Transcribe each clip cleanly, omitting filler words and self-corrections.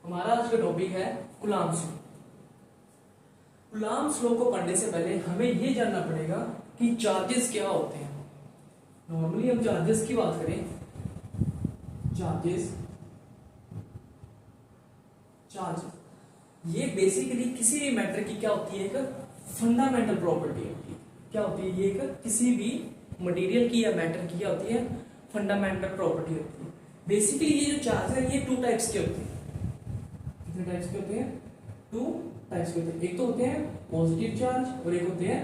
हमारा आज का टॉपिक है कूलॉम्स लॉ। कूलॉम्स लॉ को पढ़ने से पहले हमें यह जानना पड़ेगा कि चार्जेस क्या होते हैं। नॉर्मली हम चार्जेस की बात करें, चार्जेस ये बेसिकली किसी भी मैटर की क्या होती है, एक फंडामेंटल प्रॉपर्टी होती है। क्या होती है ये? एक किसी भी मटेरियल की या मैटर की क्या होती है, फंडामेंटल प्रॉपर्टी होती है। बेसिकली ये जो चार्ज है ये टू टाइप्स के होते हैं। कितने टाइप्स के होते हैं? टू टाइप्स के होते हैं। एक तो होते हैं पॉजिटिव चार्ज और एक होते हैं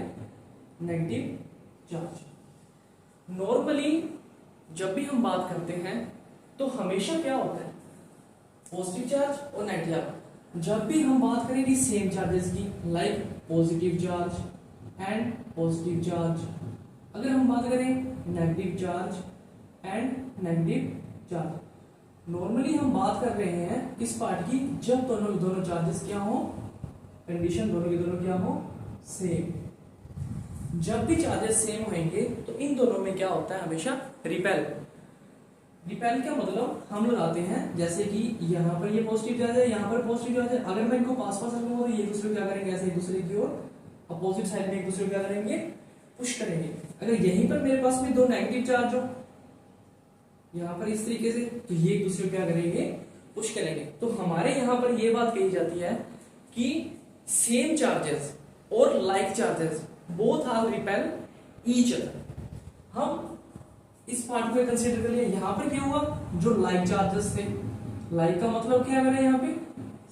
नेगेटिव चार्ज। नॉर्मली जब भी हम बात करते हैं तो हमेशा क्या होता है, पॉजिटिव चार्ज और नेगेटिव चार्ज। जब भी हम बात करेंगे सेम चार्जेस की, like positive charge and positive charge, अगर हम बात करें negative charge and negative charge, normally हम बात कर रहे हैं किस पार्ट की, जब दोनों चार्जेस क्या हो, कंडीशन दोनों के दोनों क्या हो, सेम। जब भी चार्जेस सेम होंगे तो इन दोनों में क्या होता है, हमेशा रिपेल। रिपेल का मतलब हम लगाते हैं, जैसे कि यहाँ पर ये पॉजिटिव चार्ज है, यहाँ पर पॉजिटिव चार्ज है। अगर मैं इनको पास पास रखूंगा तो ये दूसरे को क्या करेंगे, ऐसे एक दूसरे की ओर अपोजिट साइड में एक दूसरे को क्या करेंगे, पुश करेंगे। अगर यहीं पर मेरे पास में दो नेगेटिव चार्ज हो यहाँ पर इस तरीके से, तो ये एक दूसरे को क्या करेंगे, पुश करेंगे। तो हमारे यहाँ पर ये बात कही जाती है कि सेम चार्जेस और like charges both are repel each other. हम इस पार्ट को कंसीडर कर लिया। यहाँ पर क्या हुआ, जो लाइक चार्जेस थे, लाइक का मतलब क्या है मेरे यहाँ पे,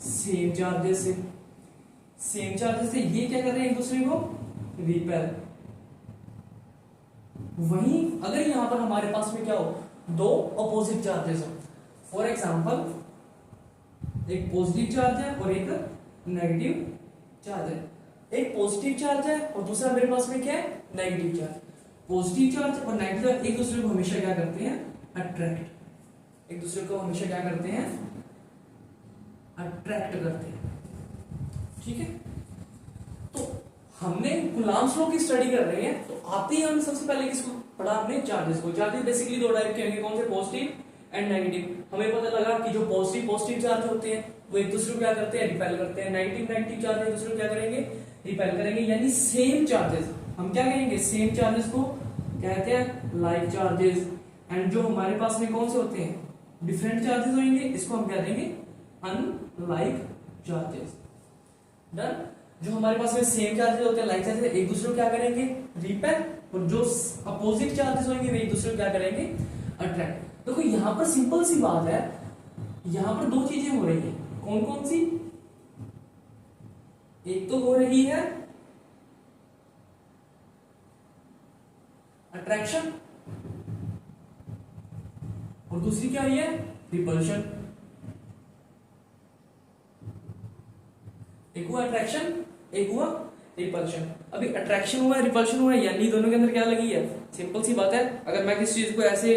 सेम चार्जेस से, सेम चार्जेस से ये क्या कर रहे हैं, एक दूसरे को रिपेल। वहीं अगर यहां पर हमारे पास में क्या हो, दो अपोजिट चार्जेस हो, फॉर एग्जांपल एक पॉजिटिव चार्ज है और एक नेगेटिव चार्ज है। एक पॉजिटिव चार्ज है और दूसरा मेरे पास में क्या है, नेगेटिव चार्ज। पॉजिटिव चार्ज और नेगेटिव चार्ज एक दूसरे को हमेशा क्या करते हैं, अट्रैक्ट। एक दूसरे को हमेशा क्या करते हैं, अट्रैक्ट करते हैं। ठीक है, तो हमने कूलॉम्स लॉ की स्टडी कर रहे हैं, तो आते ही हमने सबसे पहले किसको पढ़ा, हमने चार्जेस को। चार्जेस बेसिकली दो टाइप के होंगे, कौन से, पॉजिटिव एंड नेगेटिव। हमें पता लगा कि जो पॉजिटिव चार्ज होते हैं वो एक दूसरे को क्या करते हैं, रिपेल करते हैं। नेगेटिव चार्ज एक दूसरे को क्या करेंगे, रिपेल करेंगे। यानी सेम चार्जेस हम क्या कहेंगे, सेम चार्जेस को कहते हैं लाइक चार्जेस। एंड जो हमारे पास में कौन से होते हैं, डिफरेंट चार्जेस होंगे, इसको हम क्या देंगे, अनलाइक चार्जेस। डन। जो हमारे पास में सेम चार्जेस होते हैं, लाइक चार्जेस, एक दूसरे को क्या करेंगे, रिपेल, और जो अपोजिट चार्जेस होंगे वे एक दूसरे को क्या करेंगे, अट्रैक्ट। देखो यहां पर सिंपल सी बात है, यहां पर दो चीजें हो रही है। कौन कौन सी? एक तो हो रही है अट्रैक्शन और दूसरी क्या हुई है, रिपल्शन। एक हुआ अट्रैक्शन, एक हुआ रिपल्शन। अभी अट्रैक्शन हुआ है, रिपल्शन हुआ है, यानी दोनों के अंदर क्या लगी है, सिंपल सी बात है। अगर मैं किसी चीज को ऐसे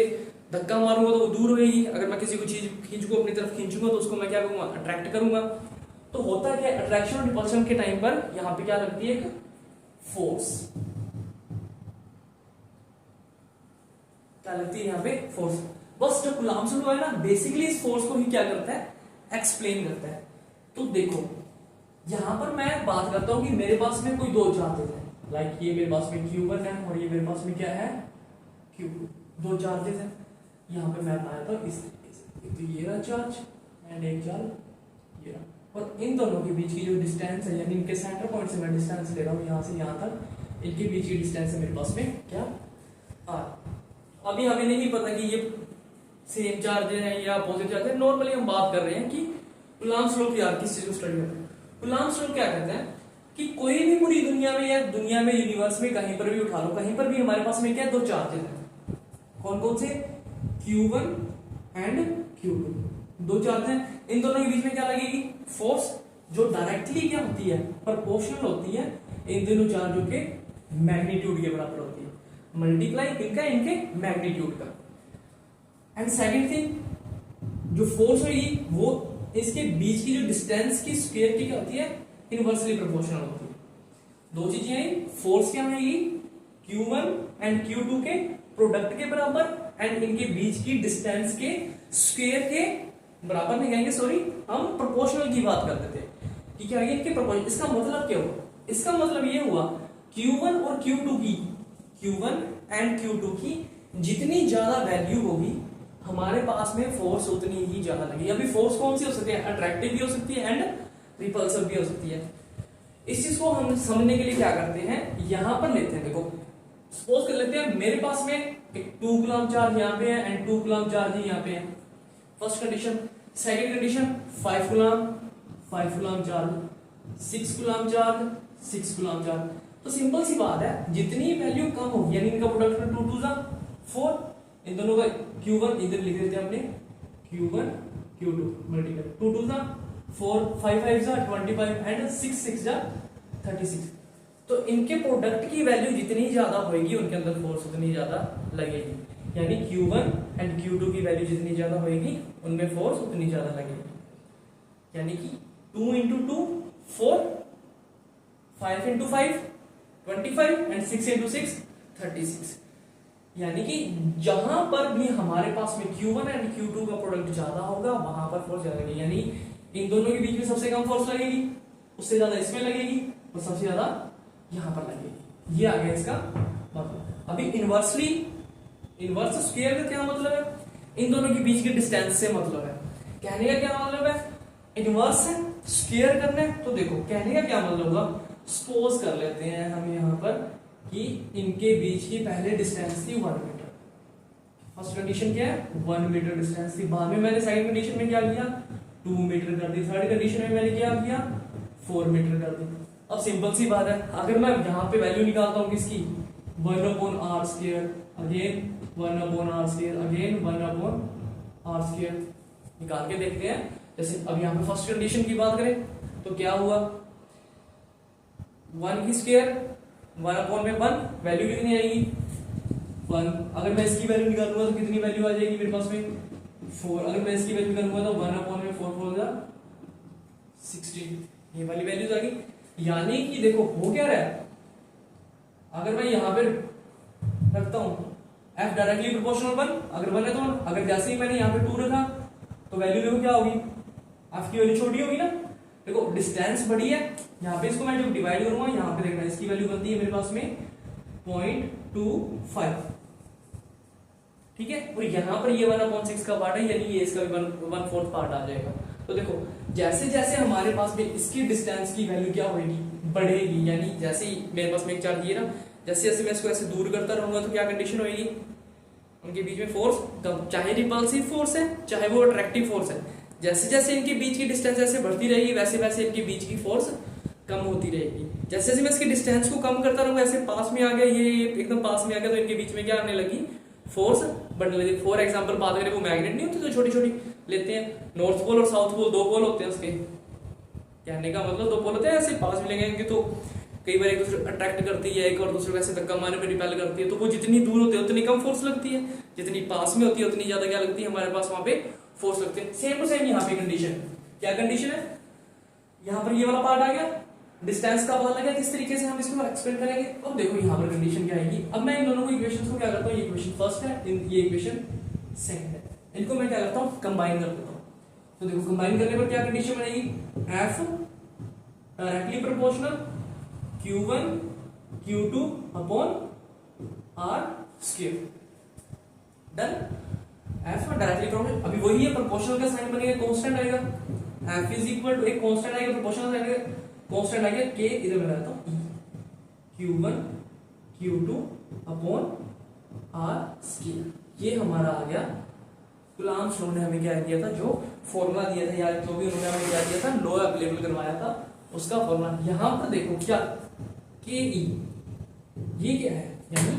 धक्का मारूंगा तो वो दूर होगी, अगर मैं किसी को चीज खींचूंगा अपनी तरफ खींचूंगा तो उसको मैं क्या करूंगा, अट्रैक्ट करूंगा। तो होता क्या, अट्रैक्शन और रिपल्शन के टाइम पर यहां पे क्या लगती है, एक फोर्स। क्या लगती है यहाँ पे, फोर्स। बस जो कूलॉम्स लॉ है ना, बेसिकली इस फोर्स को ही क्या करता है, एक्सप्लेन करता है। तो देखो यहां पर मैं बात करता हूं कि मेरे पास में कोई दो चार्जेस है, लाइक ये मेरे पास में Q1 है और ये मेरे पास में क्या है, Q2। दो चार्जेस है, यहां पे मैं बनाया था इस तरीके से, एक तो ये रहा चार्ज एंड एक चार्ज ये रहा। और इन दोनों के बीच की जो डिस्टेंस है, यानी इनके सेंटर पॉइंट से मैं डिस्टेंस ले रहा हूं, यहां से यहां तक, इनके बीच की डिस्टेंस है मेरे पास में क्या, R। अभी हमें नहीं पता कि ये सेम चार्ज है या अपोजिट चार्ज है। नॉर्मली हम बात कर रहे हैं कि कूलॉम्स लॉ की, यार किस चीज को स्टडी करते हैं। कूलॉम्स लॉ क्या कहते हैं कि कोई भी पूरी दुनिया में या दुनिया में, यूनिवर्स में कहीं पर भी उठा लो, कहीं पर भी हमारे पास में क्या, दो चार्जेस हैं। कौन कौन से, Q1 एंड Q2। दो चार्ज हैं, इन दोनों के बीच में क्या लगेगी, फोर्स, जो डायरेक्टली क्या होती है, प्रोपोर्शनल होती है इन दोनों चार्जों के मैग्नीट्यूड के बराबर होती है, मल्टीप्लाई इनका इनके मैग्नीट्यूड का। एंड सेकंड थिंग, जो फोर्स होगी वो इसके बीच की जो डिस्टेंस की स्क्वायर की क्या होती है, इनवर्सली प्रोपोर्शनल होती है। दो चीजें आई, फोर्स क्या होगी, Q1 एंड Q2 के प्रोडक्ट के बराबर, एंड इनके बीच की डिस्टेंस के स्क्वायर के बराबर नहीं कहेंगे, सॉरी हम प्रोपोर्शनल की बात करते थे कि क्या इनके प्रोपोर्शनल। इसका मतलब क्या हुआ? इसका मतलब ये हुआ Q1 और Q2 की, Q1 एंड Q2 की जितनी ज्यादा वैल्यू होगी हमारे पास में फोर्स उतनी ही ज्यादा लगेगी। अभी फोर्स कौन सी हो सकती है? अट्रैक्टिव भी हो सकती है एंड रिपल्सिव भी हो सकती है। इस चीज को हम समझने के लिए क्या करते हैं, यहां पर लेते हैं, देखो सपोज कर लेते हैं मेरे पास में एक 2 कूलम चार्ज यहाँ पे है एंड 2 कूलम चार्ज ही यहाँ पे है, first condition. Second condition 5 coulomb charge, 6 coulomb charge, 6 coulomb charge. तो सिंपल सी बात है, जितनी वैल्यू कम होगी यानी इनका प्रोडक्ट में 2 2 4, इन दोनों का Q1 इधर लिख देते हैं हमने, Q1 Q2 मल्टीपल 2 2 4, 5 5 25 एंड 6 6 36। तो इनके प्रोडक्ट की वैल्यू जितनी ज्यादा होगी उनके अंदर फोर्स उतनी ज्यादा लगेगी, यानी Q1 एंड Q2 की वैल्यू जितनी ज्यादा होगी उनमें फोर्स उतनी ज्यादा लगेगी। यानी कि 2 into 2 4, 5 into 5 25 एंड 6 into 6 36। यानी कि जहां पर भी हमारे पास में Q1 एंड Q2 का प्रोडक्ट ज्यादा होगा वहां पर फोर्स ज्यादा लगेगी। यानी इन दोनों के बीच में सबसे कम फोर्स लगेगी, उससे ज्यादा इसमें लगेगी और सबसे ज्यादा यहां पर लगेगी। ये आ गया इसका मतलब। अभी इनवर्सली, इनवर्स स्क्वायर का क्या मतलब है? इन दोनों के बीच के डिस्टेंस से मतलब है। कहने का क्या मतलब है? इनवर्स है, स्क्वायर करना है। तो देखो कहने का क्या मतलब होगा, सपोज कर लेते हैं हम यहां पर कि इनके बीच की पहले डिस्टेंस थी 1 मीटर। फर्स्ट कंडीशन क्या है? 1 मीटर डिस्टेंस थी। बाद में मैंने सेकंड कंडीशन में क्या किया? 2 मीटर कर दी। थर्ड कंडीशन में मैंने क्या किया? 4 मीटर कर दी। अब सिंपल सी बात है, अगर मैं यहाँ पे वैल्यू निकालता हूँ किसकी? 1/r², again 1/r², again 1/r², निकाल के देखते हैं। जैसे अब यहाँ पे फर्स्ट कंडीशन की बात करें तो क्या हुआ? 1 की स्क्वायर 1/1, वैल्यू कितनी आएगी? 1। अगर मैं इसकी वैल्यू निकालूंगा तो कितनी वैल्यू आ जाएगी मेरे पास में? 4। अगर मैं इसकी वैल्यू निकालूंगा तो 1/4 16, ये वाली वैल्यूज आ गई। यानी कि देखो हो क्या रहा है, अगर मैं यहां पे रखता हूं f डायरेक्टली प्रोपोर्शनल 1, अगर 1 है तो 1, अगर जैसे ही मैंने यहाँ पे 2 रखा तो वैल्यू देखो क्या होगी? f की वैल्यू छोटी होगी ना। देखो डिस्टेंस बड़ी है, यहाँ पे इसको मैं जब डिवाइड करूंगा यहाँ पे देखना इसकी वैल्यू बनती है मेरे पास में 0.25, ठीक है। और यहाँ पर ये 1/6 का पार्ट है, यानी ये इसका भी 1/4 पार्ट आ जाएगा। तो देखो जैसे जैसे हमारे पास में इसकी डिस्टेंस की वैल्यू क्या होगी? बढ़ेगी। यानी जैसे ही मेरे पास में एक चार्ज ये ना, जैसे जैसे मैं इसको ऐसे दूर करता रहूंगा तो क्या कंडीशन होगी? उनके बीच में फोर्स कम, चाहे रिपल्सिव फोर्स है चाहे वो अट्रैक्टिव फोर्स है। जैसे जैसे इनके बीच की डिस्टेंस ऐसे बढ़ती रहेगी वैसे वैसे इनके बीच की फोर्स कम होती रहेगी। जैसे जैसे मैं इसकी डिस्टेंस को कम करता रहूंगा, ऐसे पास में आ गया, ये एकदम पास में आ गया तो इनके बीच में क्या आने लगी? फोर्स बढ़ने लगी। फॉर एग्जाम्पल बात करें, वो मैग्नेट नहीं होती तो छोटी छोटी लेते हैं, नॉर्थ पोल और साउथ पोल 2 पोल होते हैं उसके। कहने का मतलब 2 पोल होते हैं, ऐसे पास में लेंगे तो कई बार एक दूसरे अट्रैक्ट करती है, एक और दूसरे को ऐसे धक्का मारने पर रिपेल करती है। तो वो जितनी दूर होते हैं उतनी कम फोर्स लगती है, जितनी पास में होती है उतनी ज्यादा क्या लगती है हमारे पास वहां पे फोर्स लगते हैं। सेम टू सेम यहाँ पे कंडीशन, क्या कंडीशन है? यहाँ पर ये वाला पार्ट आ गया, डिस्टेंस का पता लगा, किस तरीके से हम इसको एक्सप्लेन करेंगे। अब देखो यहाँ पर कंडीशन क्या आएगी। अब मैं इन दोनों को इक्वेशन को क्या करता हूँ, ये इक्वेशन फर्स्ट है, ये इक्वेशन सेकंड है, इनको मैं क्या करता हूँ? कंबाइन कर देता हूँ। तो देखो कंबाइन करने पर क्या कंडीशन बनेगी? F directly proportional Q1 Q2 upon r²। Done. F directly proportional, अभी वही है, प्रोपोर्शनल का साइन बनेगा, कांस्टेंट आएगा। F इज इक्वल टू एक कांस्टेंट आएगा, प्रोपोर्शनल साइन आएगा, कांस्टेंट आएगा k, इधर मैं लगाता हूं Q1 Q2 अपॉन r²। ये हमारा आ गया कूलम्ब्स लॉ ने हमें क्या दिया था, जो फॉर्मूला दिया था, या जो भी उन्होंने हमें क्या दिया था, लॉ अवेलेबल करवाया था उसका फॉर्मूला। यहां पर देखो क्या के ई, ये क्या है? यानी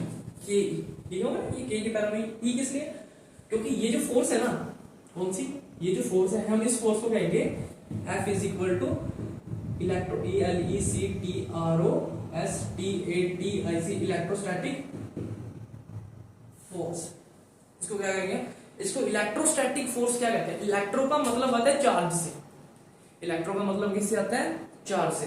के ई, ये होगा ना, ये के के पैरा में ई किस लिए? क्योंकि ये जो फोर्स है ना, कौन सी? ये जो फोर्स है, हम इस फोर्स को कहेंगे F is equal to electro ELECTROSTATIC electrostatic force. इसको क्या कहेंगे? इसको इलेक्ट्रोस्टैटिक फोर्स क्या कहते हैं? इलेक्ट्रो का मतलब आता है चार्ज से, इलेक्ट्रो का मतलब किससे आता है? चार्ज से।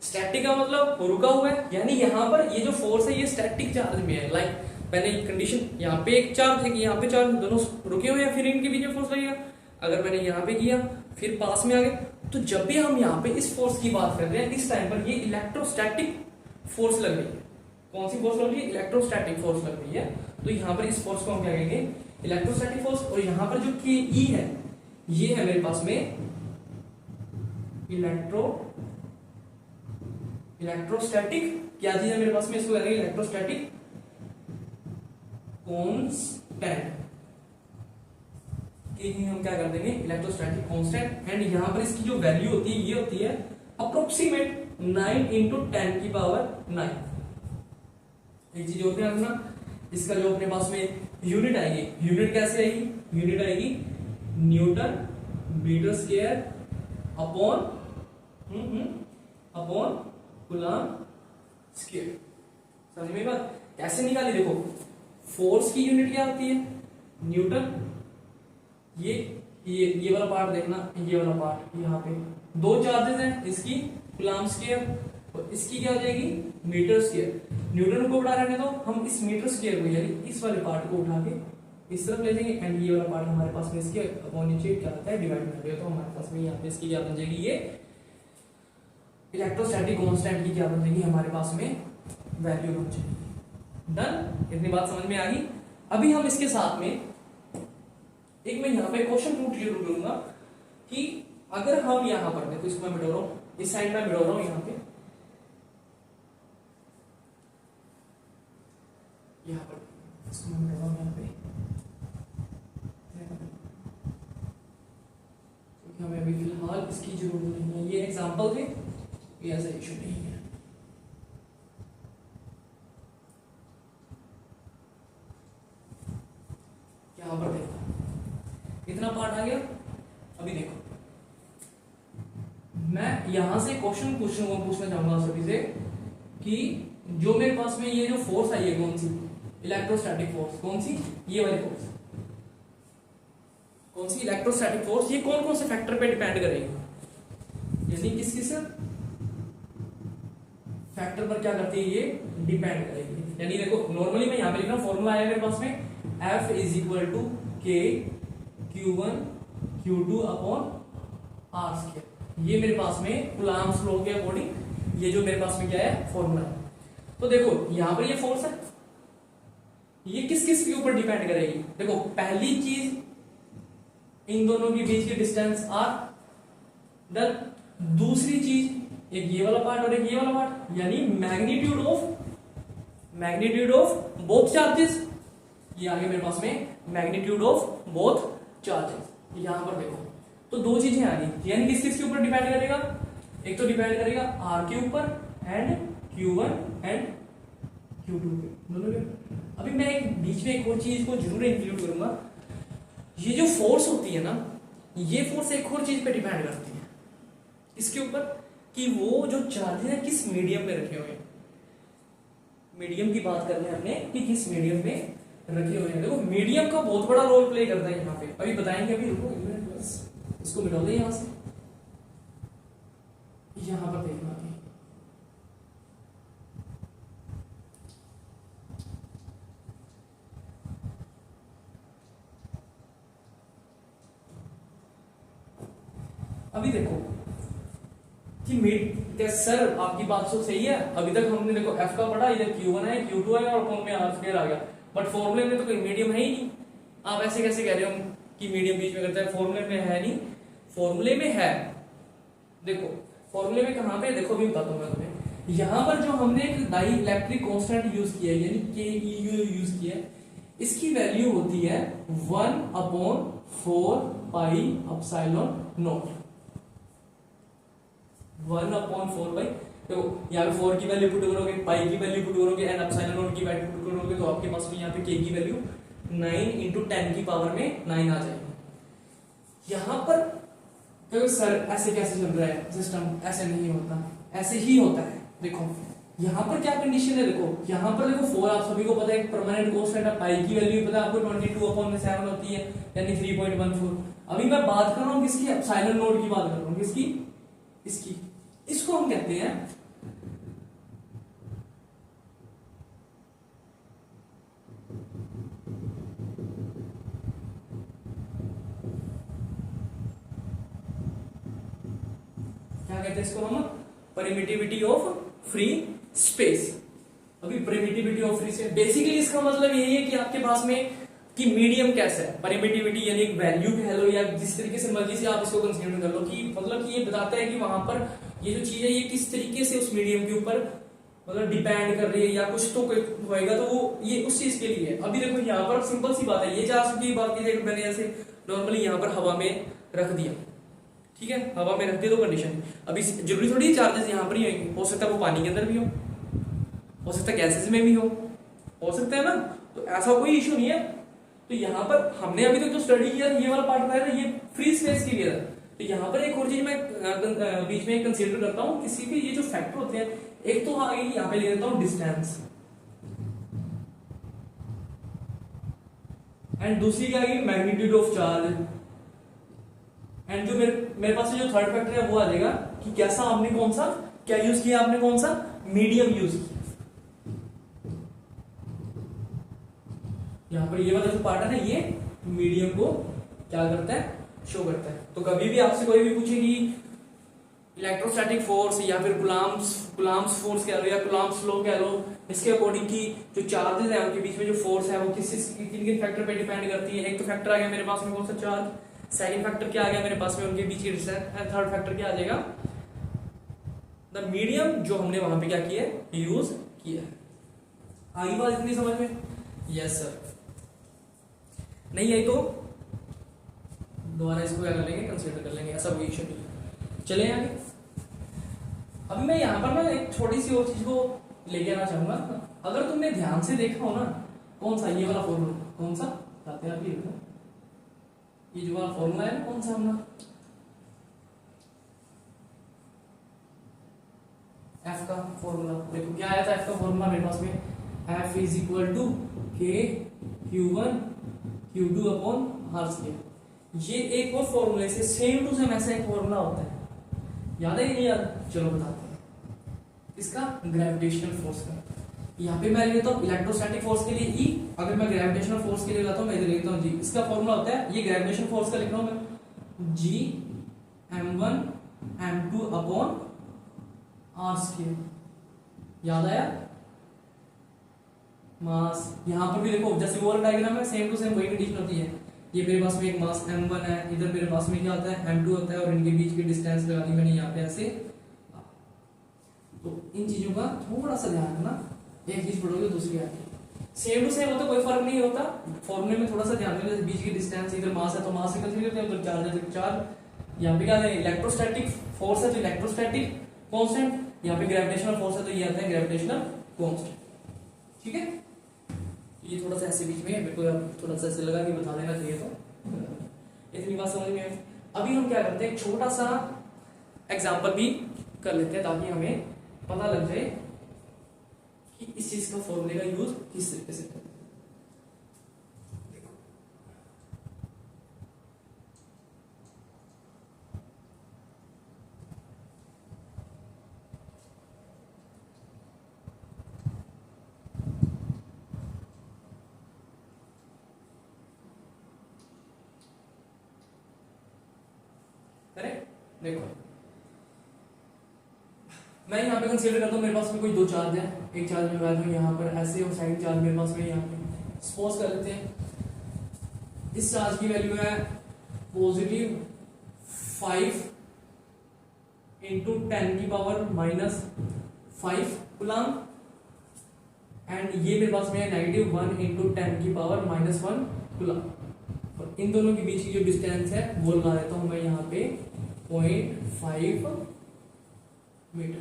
स्टैटिक का मतलब रुका हुआ है, यानी यहाँ पर ये जो फोर्स है ये स्टैटिक चार्ज में है। लाइक मैंने कंडीशन, यहाँ पे एक चार्ज है, यहाँ पे चार्ज, दोनों रुके हुए हैं, फिर इनके बीच में फोर्स लगेगा। अगर मैंने यहाँ पे किया फिर पास में आ गए। तो जब भी हम यहाँ पे इस फोर्स की बात कर रहे हैं, इस टाइम पर ये इलेक्ट्रोस्टैटिक फोर्स लग रही है। कौन सी फोर्स लग रही है? इलेक्ट्रोस्टैटिक फोर्स लग रही है। तो यहाँ पर इस फोर्स को हम क्या कहेंगे? Electrostatic force. और यहाँ पर जो के ई है, ये है मेरे पास में इलेक्ट्रोस्टैटिक क्या चीज है मेरे पास में, इसको कहेंगे इलेक्ट्रोस्टैटिक कांस्टेंट। हम क्या कर देंगे? Electrostatic constant. एंड यहां पर इसकी जो वैल्यू होती है, ये होती है अप्रोक्सीमेट 9 इंटू 10 की पावर 9। एक चीज और ध्यान रखना, इसका जो अपने पास में यूनिट आएगी, यूनिट कैसे आएगी? यूनिट आएगी newton metre square upon coulomb square. समझ में बात? कैसे निकाली? देखो, फोर्स की यूनिट क्या होती है? न्यूटन। ये वाला पार्ट देखना, ये वाला पार्ट, यहाँ पे दो चार्जेस हैं, इसकी कूलम्ब स्क्वायर और इसकी क्या हो जाएगी? Metre square. न्यूटन को उठा रहने दो, हम इस मीटर स्क्वायर को यानी इस वाले पार्ट को उठा के इस तरफ ले जाएंगे। एंड ये वाला पार्ट हमारे पास में इसके अपॉन नीचे क्या आता है? डिवाइड कर दिया। तो हमारे पास में यहाँ पे इसकी क्या बन जाएगी? ये इलेक्ट्रोस्टैटिक कांस्टेंट की क्या बन जाएगी? हमारे पास में वैल्यू बन जाएगी। डन? इतनी बात समझ में आ गई। अभी हम इसके साथ में एक मैं यहाँ पे क्वेश्चन पुट जरूर करूंगा कि अगर हम यहाँ पर, देखो इसको मैं मिटा रहा हूँ, इस साइड में मिटा रहा हूँ, यहाँ पे इसको मैं मिटा रहा हूँ यहाँ पे, क्योंकि हमें अभी फिलहाल इसकी जरूरत नहीं है। ये एग्जाम्पल थे, ये ऐसा इशू नहीं है। यहाँ पर देखो, इतना पार्ट आ गया। अभी देखो, मैं यहां से क्वेश्चन पूछना चाहूंगा सभी से कि जो मेरे पास में ये जो फोर्स आई है, कौन सी? Electrostatic force. कौन सी? ये वाली फोर्स। कौन सी? Electrostatic force. ये कौन कौन से फैक्टर पे डिपेंड करेगी? यानी किस किस फैक्टर पर क्या करती है? ये डिपेंड करेगी। यानी देखो, नॉर्मली मैं यहाँ पे लिख रहा हूँ, फॉर्मूला आया मेरे पास में F इज इक्वल टू के Q1 Q2 upon R square. ये मेरे पास में कूलम्ब्स लॉ के अकॉर्डिंग ये जो मेरे पास में क्या है? फॉर्मूला है। तो देखो यहाँ पर ये फोर्स है, ये किस किस के ऊपर डिपेंड करेगी? देखो, पहली चीज, इन दोनों के बीच की डिस्टेंस R। देन दूसरी चीज, एक ये वाला पार्ट और एक ये वाला पार्ट, यानी मैग्नीट्यूड ऑफ बोथ चार्जेस। ये आगे मेरे पास में मैग्नीट्यूड ऑफ बोथ चार्जेस। यहां पर देखो, तो दो चीजें आ गई, यानी किस किस के ऊपर डिपेंड करेगा? एक तो डिपेंड करेगा R के ऊपर एंड Q1 एंड Q2 पे, दोनों पे। अभी मैं एक बीच में एक और चीज को जरूर इंक्लूड करूंगा। ये जो फोर्स होती है ना, ये फोर्स एक और चीज पे डिपेंड करती है। इसके ऊपर कि वो जो चार्जेस है किस मीडियम में रखे हुए हैं। मीडियम की बात कर रहे हैं हमने कि किस मीडियम में रखे हुए हैं। देखो, मीडियम का बहुत बड़ा रोल प्ले करता है यहाँ पे। अभी बताएंगे, अभी रुको, इसको मिटा दे यहां से, यहां पर देखना। अभी देखो कि सर आपकी बात तो सही है, अभी तक हमने देखो F का पढ़ा, इधर Q1 है, Q2 है और कौन में R स्क्वायर आ गया, बट फॉर्मूले में तो कोई मीडियम है ही नहीं। आप ऐसे कैसे कह रहे हो कि मीडियम बीच में करता है? फॉर्मूले में है नहीं, फॉर्मूले में है। देखो फॉर्मूले में कहां पे, देखो भी बताता हूं मैं तुम्हें। यहां पर जो हमने एक डाई इलेक्ट्रिक कांस्टेंट यूज किया है, यानी KEU यूज किया है, इसकी वैल्यू होती है 1/4πε0। 1/4 तो यहाँ पे 4 की वैल्यू पुट करोगे, पाई की वैल्यू पुट करोगे एंड एप्सिलॉन नॉट की वैल्यू पुट करोगे, तो आपके पास में यहाँ पे k की वैल्यू 9 इंटू 10 की पावर में 9 आ जाएगी। यहाँ पर तो सर ऐसे कैसे चल रहा है सिस्टम? ऐसे नहीं होता, ऐसे ही होता है। देखो यहाँ पर क्या कंडीशन है, देखो यहाँ पर देखो 4 आप सभी को पता है, परमानेंट कांस्टेंट है, पाई की वैल्यू पता है आपको 22/7 होती है, यानी 3.14। अभी मैं बात कर रहा हूँ किसकी? एप्सिलॉन नॉट की बात कर रहा हूँ, किसकी? इसकी। इसको हम कहते हैं क्या कहते हैं इसको हम, परमिटिविटी ऑफ फ्री स्पेस। अभी permittivity of free space basically इसका मतलब यही है कि आपके पास में कि मीडियम कैसा है, परमिटिविटी यानी एक वैल्यू कह लो या जिस तरीके से मर्जी से आप इसको कंसीडर कर लो, कि मतलब कि ये बताता है कि वहां पर ये जो चीज है ये किस तरीके से उस मीडियम के ऊपर मतलब डिपेंड कर रही है या कुछ तो होएगा, तो वो ये उस चीज के लिए है। अभी देखो यहाँ पर सिंपल सी बात है, ये जा चुकी बात, ये मैंने ऐसे नॉर्मली यहाँ पर हवा में रख दिया, ठीक है, हवा में रख दिया तो कंडीशन, अभी जरूरी थोड़ी चार्जेस यहाँ पर ही होंगे, हो सकता है वो पानी के अंदर भी हो सकता है गैसेस में भी हो सकता है ना, तो ऐसा कोई इशू नहीं है। तो यहाँ पर हमने अभी तक जो स्टडी किया ये वाला पार्ट है ना, ये फ्री स्पेस के लिए था। तो यहाँ पर एक और चीज मैं बीच में कंसीडर करता हूँ, किसी के ये जो फैक्टर होते हैं, एक तो आगे यहाँ पे ले लेता हूँ डिस्टेंस, एंड दूसरी क्या आएगी मैग्नीट्यूड ऑफ चार्ज, एंड जो मेरे पास जो थर्ड फैक्टर है वो आ जाएगा कि कैसा आपने कौन सा क्या यूज किया, आपने कौन सा मीडियम यूज किया। यहाँ पर ये वाला जो पार्ट है ना, ये मीडियम को क्या करता है, शो करता है। तो कभी भी आपसे कोई भी पूछेगी इलेक्ट्रोस्टैटिक फोर्स या फिर कुलाम्स फोर्स कह लो या कुलाम्स लॉ कह लो, इसके अकॉर्डिंग की जो चार्जेस है उनके बीच में जो फोर्स है वो किन किन फैक्टर पे डिपेंड करती है। एक तो फैक्टर आ गया मेरे पास में कौन सा चार्ज, सेकंड फैक्टर क्या आ गया मेरे पास में उनके बीच की डिस्टेंस, एंड थर्ड फैक्टर क्या आ जाएगा द मीडियम जो हमने वहां पे क्या किया है, यूज किया है। आई बात इतनी समझ में? Yes sir. नहीं आई तो दोबारा इसको क्या कर लेंगे, कंसीडर कर लेंगे, ऐसा कोई इशू नहीं है। चले आगे। अभी मैं यहाँ पर ना एक छोटी सी और चीज को लेके आना चाहूंगा। अगर तुमने ध्यान से देखा हो ना, कौन सा ये वाला फॉर्मूला, कौन सा बताते हैं आप, ये जो वाला फॉर्मूला है ना, कौन सा अपना एफ का फॉर्मूला, देखो क्या आया था एफ का फॉर्मूला मेरे पास में, एफ इज इक्वल टू के Q1 Q2 upon R square. ये एक और फॉर्मूले से सेम टू सेम ऐसा एक फॉर्मूला होता है, याद है कि नहीं याद? चलो बताते हैं। इसका ग्रेविटेशनल फोर्स का, यहाँ पे मैं लेता हूँ इलेक्ट्रोस्टैटिक फोर्स के लिए E, अगर मैं ग्रेविटेशनल फोर्स के लिए लेता हूँ मैं इधर लेता हूँ G। इसका फॉर्मूला होता है, ये ग्रेविटेशनल फोर्स का लिख रहा हूँ मैं, G m1 m2 upon R square. याद आया? मास, यहाँ पर भी देखो जैसे वो डायग्राम है, सेम टू सेम वही कंडीशन होती है। ये मेरे पास में एक मास m1 है, इधर मेरे पास में क्या होता है m2 होता है, और इनके बीच की डिस्टेंस लगा दी मैंने यहाँ पे ऐसे। तो इन चीजों का थोड़ा सा ध्यान रखना, एक चीज पढ़ोगे दूसरी आती है, सेम टू सेम होता कोई फर्क नहीं होता, फॉर्मूले में थोड़ा सा ध्यान देना, बीच की डिस्टेंस, इधर मास है तो मास से कंसीडर करते हैं, उधर चार्ज है तो चार्ज। यहाँ पे क्या है, इलेक्ट्रोस्टैटिक फोर्स है तो इलेक्ट्रोस्टैटिक कांस्टेंट, यहाँ पे ग्रेविटेशनल फोर्स है तो ये आता है ग्रेविटेशनल कांस्टेंट। ठीक है, ये थोड़ा सा ऐसे बीच में मेरे को थोड़ा सा ऐसे लगा कि बता देना चाहिए, तो इतनी बात समझ में आई। अभी हम क्या करते हैं, एक छोटा सा एग्जांपल भी कर लेते हैं ताकि हमें पता लग जाए कि इस चीज का फॉर्मूले का यूज किस तरीके से करते हैं। देखो मैं यहाँ पे कंसीडर करता हूँ, मेरे पास में कोई दो चार्ज है, एक चार्ज में वैल्यू यहाँ पर ऐसे और सेकंड चार्ज मेरे पास में यहाँ पे। सपोज कर लेते हैं इस चार्ज की वैल्यू है पॉजिटिव 5 इंटू 10 की पावर -5 कूलम, एंड ये मेरे पास में है नेगेटिव 1 इंटू 10 की पावर -1 कूलम, और इन दोनों के बीच की जो डिस्टेंस है वो लगा देता हूं मैं यहाँ पे 0.5 मीटर।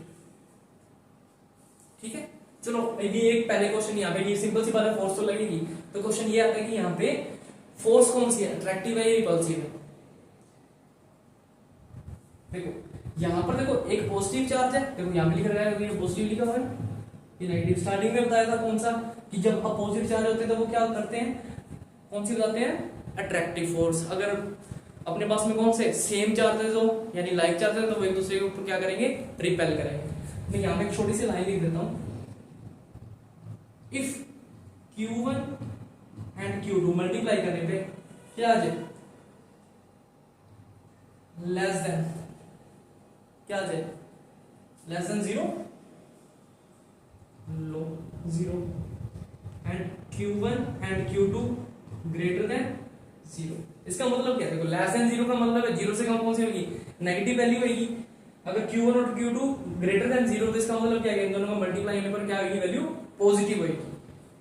ठीक है, चलो ये एक पहले क्वेश्चन यहाँ पे, ये सिंपल सी बात है, फोर्स तो लगेगी, तो क्वेश्चन ये आता है कि यहाँ पे फोर्स कौन सी है, अट्रैक्टिव है या रिपल्सिव है। देखो यहाँ पर देखो एक पॉजिटिव चार्ज है, देखो यहाँ पे लिख रहा है, ये पॉजिटिव लिखा हुआ है, ये नेगेटिव। स्टार्टिंग में बताया था कौन सा, कि जब अपोजिट चार्ज होते हैं तो वो क्या करते हैं, कौन सी बताते हैं, अट्रैक्टिव फोर्स। अगर अपने पास में कौन से सेम चार्जेस हो यानी लाइक चार्जेस, तो वो एक दूसरे के ऊपर क्या करेंगे, रिपेल करेंगे। मैं यहाँ पे एक छोटी सी लाइन लिख देता हूं, if Q1 and Q2 multiply करने पे क्या आ जाए, लेस देन क्या आ जाए, less than 0 low 0 and Q1 and Q2 greater than 0। इसका मतलब क्या है, देखो लेस देन 0 का मतलब है 0 से कम कौन सी होगी, नेगेटिव वैल्यू होगी। अगर Q1 और Q2 ग्रेटर देन 0 तो इसका मतलब क्या है, इन दोनों को मल्टीप्लाई होने पर क्या होगी, वैल्यू पॉजिटिव होगी।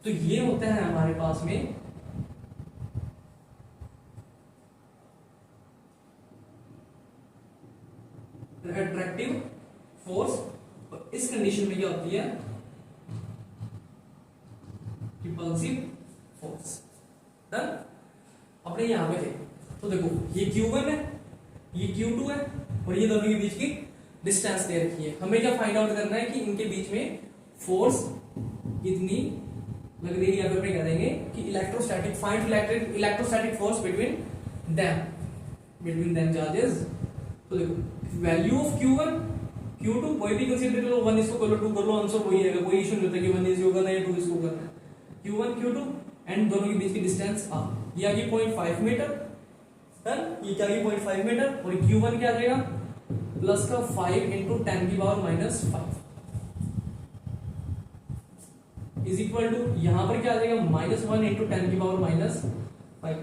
तो ये होता है हमारे पास में अट्रैक्टिव फोर्स। इस कंडीशन में क्या होती है, रिपल्सिव फोर्स। डन। अपने यहां पे थे तो देखो ये Q1 है, ये Q2 है और ये दोनों के बीच की डिस्टेंस दे रखी है। हमें क्या फाइंड आउट करना है कि इनके बीच में फोर्स कितनी लग रही है, या फिर अपने कह देंगे कि electrostatic, find electrostatic force between them charges. तो देखो वैल्यू ऑफ Q1 Q2 कोई भी कंसीडर कर लो, 1 इसको कर लो, 2 कर लो, आंसर वही रहेगा, कोई इशू नहीं होता कि 1 इसको करना है या 2 इसको करना है। Q1 Q2 एंड दोनों के बीच की डिस्टेंस r, ये आ गई 0.5 मीटर। डन। ये क्या आ गई 0.5 मीटर और Q1 क्या आ जाएगा, प्लस का 5 इंटू 10 की power minus 5 is equal to, यहां पर क्या आ जाएगा, -1 इंटू 10 की पावर माइनस 5।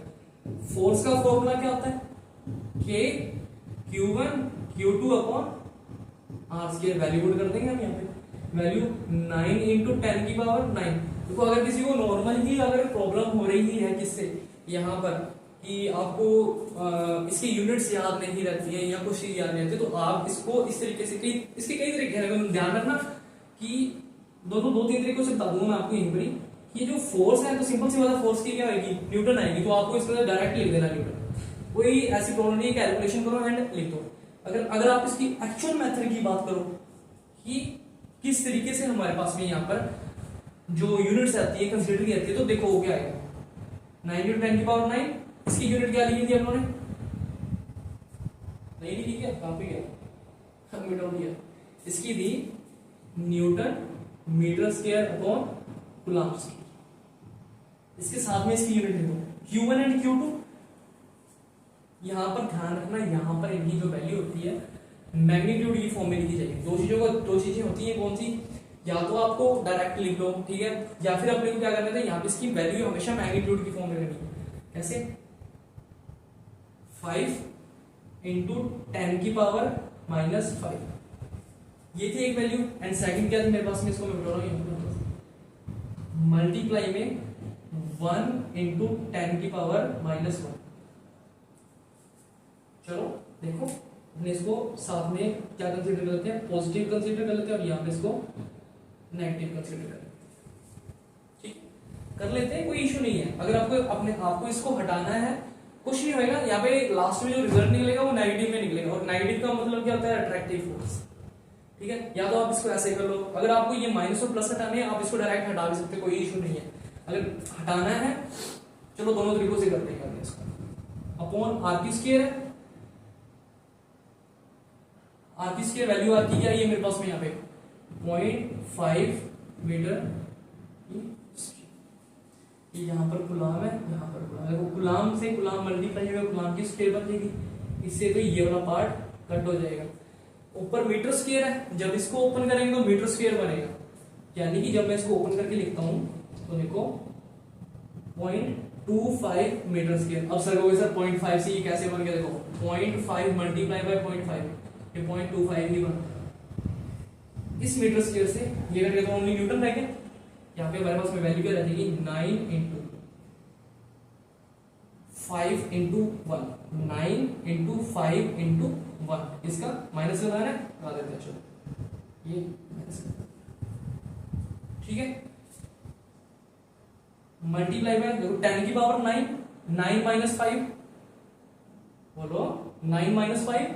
फोर्स का फॉर्मूला क्या होता है, K Q1 Q2 upon R square. Value put कर देंगे हम यहाँ पे, वैल्यू 9 इंटू 10 की पावर 9। देखो अगर किसी को नॉर्मल ही अगर प्रॉब्लम हो रही है किससे, यहाँ पर कि आपको इसकी यूनिट्स याद नहीं रहती है या कुछ चीज याद नहीं रहती, तो आप इसको इस तरीके से, इसके कई तरीके हैं, ध्यान रखना कि दोनों 2-3 तरीकों से बता दूंगा मैं आपको यहीं पर ही। ये जो फोर्स है तो सिंपल सी वाला फोर्स की क्या आएगी, न्यूटन आएगी, तो आपको इसके डायरेक्ट लिख देना न्यूटन, कोई ऐसी प्रॉब्लम नहीं है, कैलकुलेशन करो एंड लिख दो। अगर आप इसकी एक्चुअल मेथड की बात करो कि किस तरीके से हमारे पास में यहाँ पर जो यूनिट्स आती है कंसीडर की जाती है, तो देखो वो क्या आएगा, 9 इंटू 10 की पावर 9। इसकी यूनिट क्या लिखी थी हम लोगों ने, नहीं लिखी क्या, कहां पे गया, मिट आउट किया। इसकी थी newton metre square upon coulomb square. इसके साथ में इसकी यूनिट लिखो Q1 एंड Q2। यहां पर ध्यान रखना, यहां पर इनकी जो वैल्यू होती है मैग्नीट्यूड की फॉर्म में लिखी जाएगी। दो चीजें होती हैं, कौन सी, या तो आपको डायरेक्ट लिख लो, ठीक है, या फिर अपने को क्या करना था, यहाँ पे इसकी वैल्यू हमेशा मैग्नीट्यूड की फॉर्म में लेनी है। कैसे, 5 इंटू 10 की पावर माइनस 5, ये थी एक वैल्यू। एंड सेकंड क्या थी मेरे पास में, इसको मैं बता रहा हूँ, मल्टीप्लाई में 1 इंटू 10 की पावर माइनस 1। चलो देखो हमने इसको साथ में क्या कंसीडर कर लेते हैं, पॉजिटिव कंसीडर कर लेते हैं और यहाँ पे इसको नेगेटिव कंसीडर कर लेते हैं। ठीक कर लेते हैं, कोई इशू नहीं है। अगर आपको अपने आप को इसको हटाना है कुछ नहीं होएगा, यहाँ पे लास्ट में जो रिजल्ट निकलेगा वो नेगेटिव में निकलेगा, और नेगेटिव का मतलब क्या होता है, अट्रैक्टिव फोर्स। ठीक है, या तो आप इसको ऐसे कर लो, अगर आपको ये माइनस और प्लस हटाने हैं आप इसको डायरेक्ट हटा भी सकते, कोई इशू नहीं है। अगर हटाना है चलो दोनों तरीकों से करते हैं इसको। अपॉन आर की स्क्वायर है, आर की स्क्वायर वैल्यू आर की क्या है, ये मेरे पास में यहाँ पे 0.5 मीटर। ये यहाँ पर गुलाम है, यहाँ पर गुलाम है, वो गुलाम से गुलाम मल्टीप्लाई होगा, गुलाम की स्क्वायर बन जाएगी, इससे तो ये वाला पार्ट कट हो जाएगा। ऊपर मीटर स्क्वायर है, जब इसको ओपन करेंगे तो मीटर स्क्वायर बनेगा, यानी कि जब मैं इसको ओपन करके लिखता हूं तो देखो 0.25 मीटर स्क्वायर। अब सर कहोगे सर 0.5 से ये कैसे बन गया, देखो 0.5 मल्टीप्लाई बाय 0.5, ये 0.25 ही बन। इस मीटर स्क्वायर से ये करके तो ओनली न्यूटन रह गया। यहाँ पे हमारे पास में वैल्यू क्या रह जाएगी, 9 इंटू 5 इंटू 1, 9 इंटू 5 इंटू 1। इसका माइनस लगाना है, लगा देते हैं, चलो ये माइनस, ठीक है। मल्टीप्लाई बाय देखो 10 की पावर 9, 9 माइनस 5, बोलो 9 माइनस 5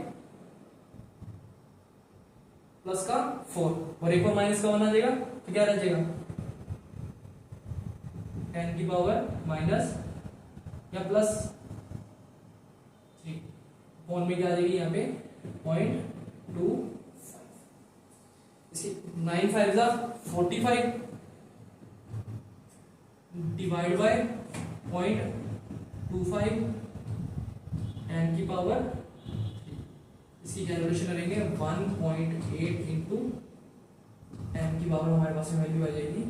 प्लस का 4, और एक और माइनस का 1 आ जाएगा, तो क्या रह जाएगा 10 की पावर माइनस या प्लस 3, फोन में क्या आ जाएगी यहाँ पे 0.25। इसकी 9 5 45 डिवाइड बाय 0.25 10 की पावर 3। इसकी कैलकुलेशन करेंगे 1.8 इंटू एम की पावर हमारे पास में वैल्यू आ जाएगी,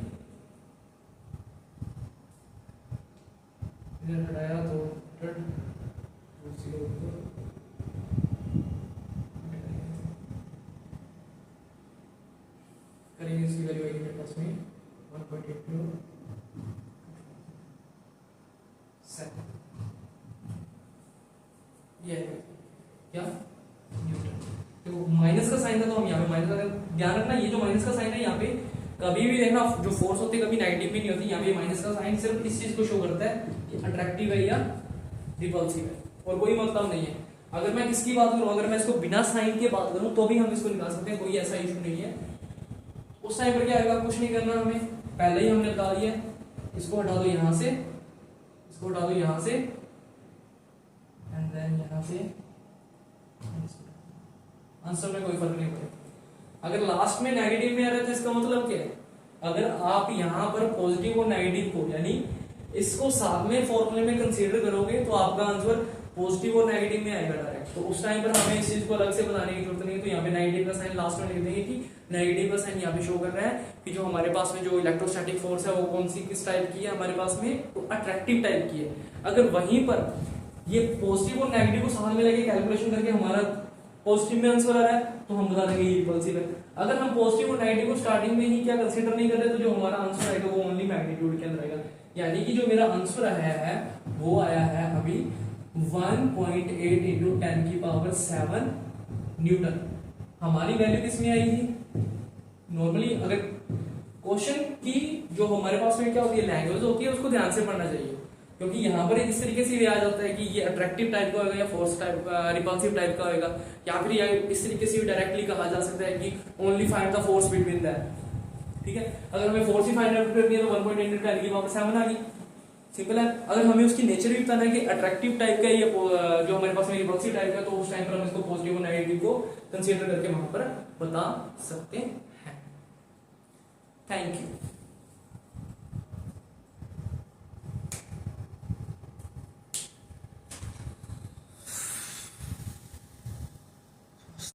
इधर हटाया तो करेंगे, इसकी वैल्यू आएगी मेरे पास में 1.8 ये क्या न्यूटन। तो माइनस का साइन था तो हम यहाँ पे माइनस का ध्यान रखना, ये जो माइनस का साइन है यहाँ पे कभी भी देखना जो फोर्स होती है कभी नेगेटिव भी नहीं होती। यहाँ पे माइनस का साइन सिर्फ इस चीज को शो करता है कि अट्रैक्टिव है या रिपल्सिव है, और कोई मतलब नहीं है। अगर मैं किसकी बात करूं, अगर मैं इसको बिना साइन के बात करूं तो भी हम इसको निकाल सकते हैं, कोई ऐसा इशू नहीं है। उस टाइम पर क्या आएगा, कुछ नहीं करना हमें, पहले ही हमने बता दिया। इसको हटा दो यहां से, इसको हटा दो यहां से, एंड देन यहां से, आंसर में कोई फर्क नहीं पड़ेगा। अगर लास्ट में नेगेटिव में आ रहा है तो इसका मतलब क्या है, अगर आप यहां पर पॉजिटिव और नेगेटिव को यानी इसको साथ में फॉर्मूले में कंसीडर करोगे तो आपका आंसर पॉजिटिव और नेगेटिव में आएगा डायरेक्ट। तो उस टाइम पर हमें इस चीज को अलग से बताने की जरूरत नहीं है। तो यहाँ पे नेगेटिव का साइन लास्ट में लिख देंगे कि नेगेटिव का साइन यहाँ पे शो कर रहा है कि जो हमारे पास में जो इलेक्ट्रोस्टैटिक फोर्स है वो कौन सी किस टाइप की है हमारे पास में, तो अट्रैक्टिव टाइप की है। अगर वहीं पर ये पॉजिटिव और नेगेटिव को साथ में लेके कैलकुलेशन करके हमारा पॉजिटिव में आंसर आ रहा है तो हम बता देंगे ये रिपल्सिव है। अगर हम पॉजिटिव और नेगेटिव को स्टार्टिंग में ही क्या कंसीडर नहीं कर रहे तो जो हमारा आंसर आएगा वो ओनली मैग्नीट्यूड के अंदर आएगा। यानी कि जो मेरा आंसर आया है वो आया है अभी 1.8 इंटू 10 की पावर 7 न्यूटन। हमारी वैल्यू किसमें आई थी, नॉर्मली अगर क्वेश्चन की जो हमारे पास में क्या होती है लैंग्वेज होती है उसको ध्यान से पढ़ना चाहिए, क्योंकि यहाँ पर इस तरीके से भी आ जाता है कि ये अट्रैक्टिव टाइप का होगा या फोर्स टाइप रिपल्सिव टाइप का होगा, या फिर इस तरीके से भी डायरेक्टली कहा जा सकता है कि only find the force between that. ठीक है, अगर हमें फोर्स ही फाइंड आउट करनी है तो 1.8 इंटू 10 की पावर 7 आ गई, सिंपल है। अगर हमें उसकी नेचर भी बताना है कि अट्रैक्टिव टाइप का या जो हमारे पास में रिपल्सिव टाइप का, तो उस टाइम पर हम इसको पॉजिटिव और नेगेटिव को कंसीडर करके वहां पर बता सकते हैं। Thank you.